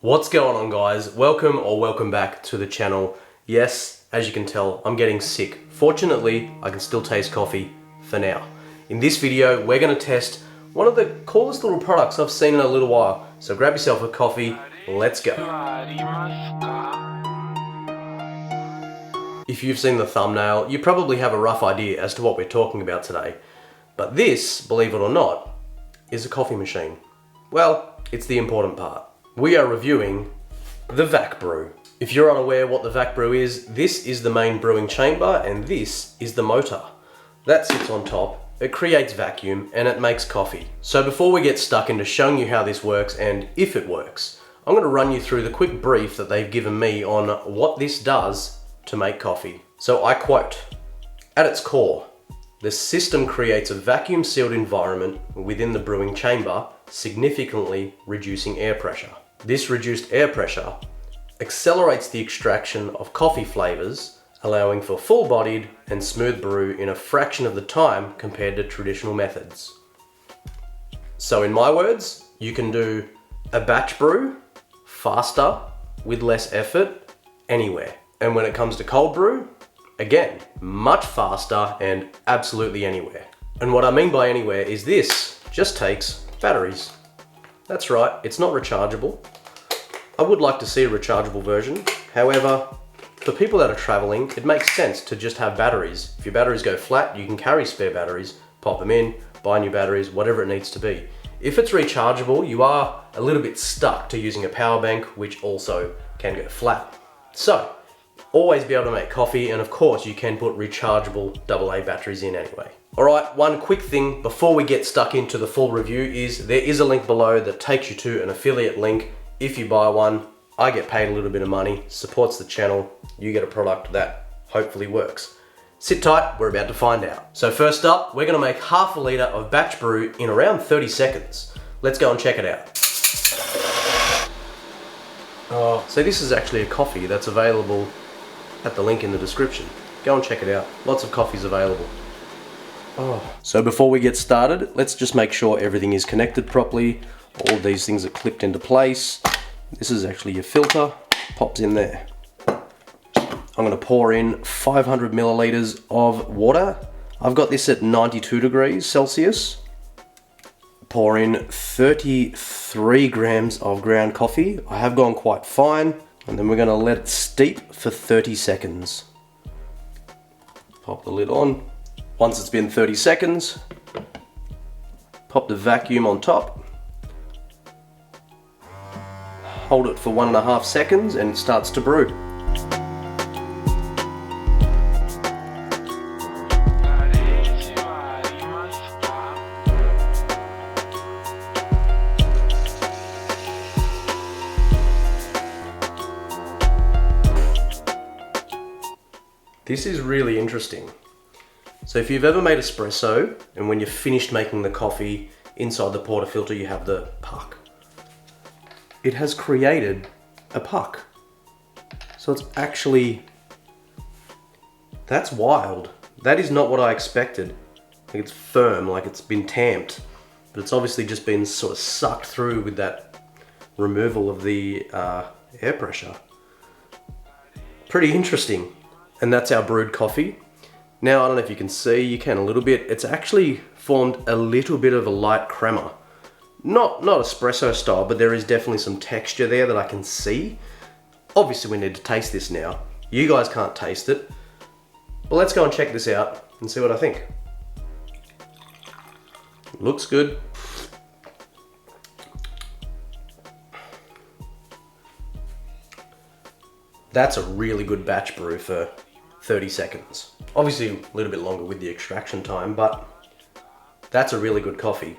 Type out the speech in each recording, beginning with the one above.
What's going on, guys? Welcome back to the channel. Yes, as you can tell, I'm getting sick. Fortunately, I can still taste coffee for now. In this video, we're going to test one of the coolest little products I've seen in a little while. So grab yourself a coffee, let's go. If you've seen the thumbnail, you probably have a rough idea as to what we're talking about today. But this, believe it or not, is a coffee machine. Well, it's the important part. We are reviewing the VacBrew. If you're unaware what the VacBrew is, this is the main brewing chamber and this is the motor. That sits on top, it creates vacuum and it makes coffee. So before we get stuck into showing you how this works and if it works, I'm going to run you through the quick brief that they've given me on what this does to make coffee. So I quote, "At its core, the system creates a vacuum sealed environment within the brewing chamber, significantly reducing air pressure. This reduced air pressure accelerates the extraction of coffee flavors, allowing for full-bodied and smooth brew in a fraction of the time compared to traditional methods." So in my words, you can do a batch brew faster with less effort anywhere. And when it comes to cold brew, again, much faster and absolutely anywhere. And what I mean by anywhere is this just takes batteries. That's right, it's not rechargeable. I would like to see a rechargeable version. However, for people that are traveling, it makes sense to just have batteries. If your batteries go flat, you can carry spare batteries, pop them in, buy new batteries, whatever it needs to be. If it's rechargeable, you are a little bit stuck to using a power bank, which also can go flat. So, always be able to make coffee, and of course you can put rechargeable AA batteries in anyway. Alright, one quick thing before we get stuck into the full review is there is a link below that takes you to an affiliate link. If you buy one, I get paid a little bit of money, supports the channel, you get a product that hopefully works. Sit tight, we're about to find out. So first up, we're going to make half a litre of batch brew in around 30 seconds. Let's go and check it out. Oh, so this is actually a coffee that's available at the link in the description. Go and check it out. Lots of coffees available. Oh. So before we get started, let's just make sure everything is connected properly. All of these things are clipped into place. This is actually your filter, pops in there. I'm going to pour in 500 milliliters of water. I've got this at 92 degrees Celsius. Pour in 33 grams of ground coffee. I have gone quite fine. And then we're going to let it steep for 30 seconds. Pop the lid on. Once it's been 30 seconds, pop the vacuum on top. Hold it for 1.5 seconds and it starts to brew. This is really interesting. So if you've ever made espresso, and when you're finished making the coffee, inside the portafilter you have the puck. It has created a puck. So it's actually, that's wild. That is not what I expected. Like it's firm, like it's been tamped, but it's obviously just been sort of sucked through with that removal of the air pressure. Pretty interesting. And that's our brewed coffee. Now, I don't know if you can see, you can a little bit. It's actually formed a little bit of a light crema. Not espresso style, but there is definitely some texture there that I can see. Obviously we need to taste this now. You guys can't taste it. But let's go and check this out and see what I think. Looks good. That's a really good batch brew for 30 seconds. Obviously a little bit longer with the extraction time, but that's a really good coffee.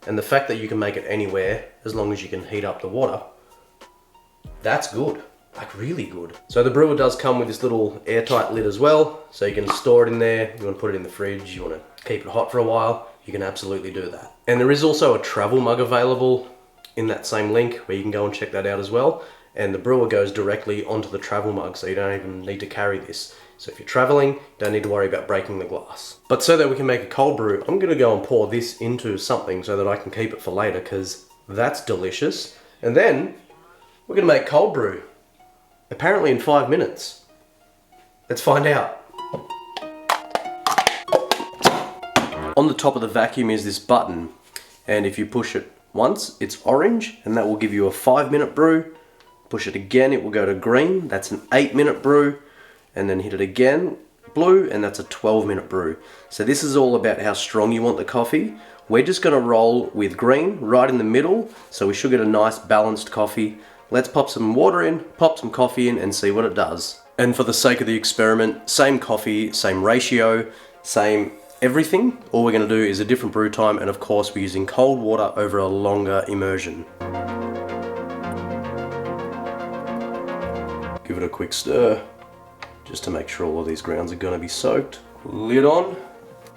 And the fact that you can make it anywhere, as long as you can heat up the water, that's good, like really good. So the brewer does come with this little airtight lid as well, so you can store it in there. You want to put it in the fridge, you want to keep it hot for a while, you can absolutely do that. And there is also a travel mug available in that same link where you can go and check that out as well. And the brewer goes directly onto the travel mug, so you don't even need to carry this. So if you're traveling, you don't need to worry about breaking the glass. But so that we can make a cold brew, I'm gonna go and pour this into something so that I can keep it for later, because that's delicious. And then We're gonna make cold brew. Apparently in 5 minutes. Let's find out. On the top of the vacuum is this button, and if you push it once, it's orange, and that will give you a 5-minute brew. Push it again, it will go to green, that's an 8-minute brew, and then hit it again, blue, and that's a 12-minute brew. So this is all about how strong you want the coffee. We're just gonna roll with green right in the middle, so we should get a nice balanced coffee. Let's pop some water in, pop some coffee in, and see what it does. And for the sake of the experiment, same coffee, same ratio, same everything. All we're gonna do is a different brew time, and of course we're using cold water over a longer immersion. Give it a quick stir, just to make sure all of these grounds are gonna be soaked. Lid on,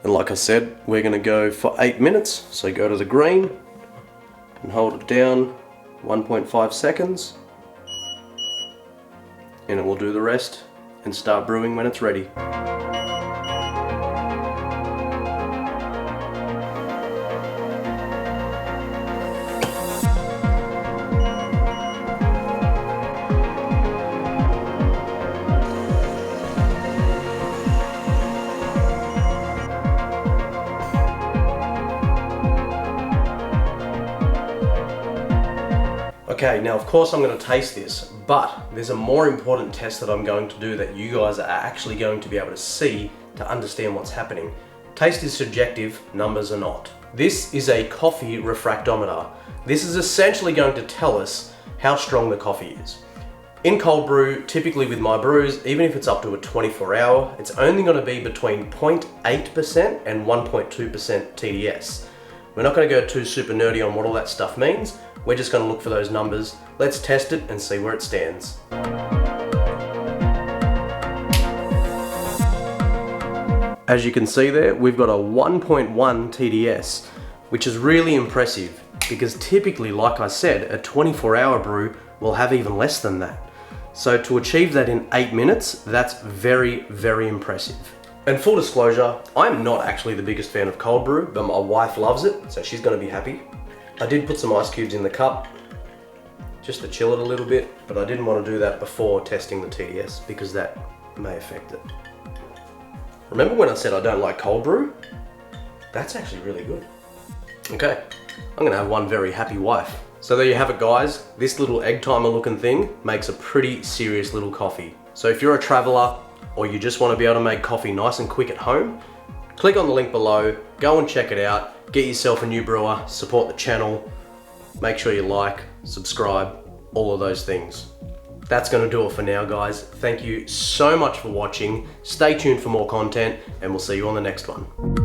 and like I said, we're gonna go for 8 minutes. So go to the green, and hold it down 1.5 seconds, and it will do the rest, and start brewing when it's ready. Okay, now of course I'm going to taste this, but there's a more important test that I'm going to do that you guys are actually going to be able to see to understand what's happening. Taste is subjective, numbers are not. This is a coffee refractometer. This is essentially going to tell us how strong the coffee is. In cold brew, typically with my brews, even if it's up to a 24-hour, it's only going to be between 0.8% and 1.2% TDS. We're not going to go too super nerdy on what all that stuff means. We're just going to look for those numbers. Let's test it and see where it stands. As you can see there, we've got a 1.1 TDS, which is really impressive because typically, like I said, a 24-hour brew will have even less than that. So to achieve that in 8 minutes, that's very, very impressive. And full disclosure, I'm not actually the biggest fan of cold brew, but my wife loves it, so she's going to be happy. I did put some ice cubes in the cup just to chill it a little bit, but I didn't want to do that before testing the TDS because that may affect it. Remember when I said I don't like cold brew? That's actually really good. Okay, I'm gonna have one very happy wife. So there you have it, guys. This little egg timer looking thing makes a pretty serious little coffee. So if you're a traveler or you just want to be able to make coffee nice and quick at home, click on the link below, go and check it out. Get yourself a new brewer, support the channel, make sure you like, subscribe, all of those things. That's going to do it for now, guys. Thank you so much for watching. Stay tuned for more content, and we'll see you on the next one.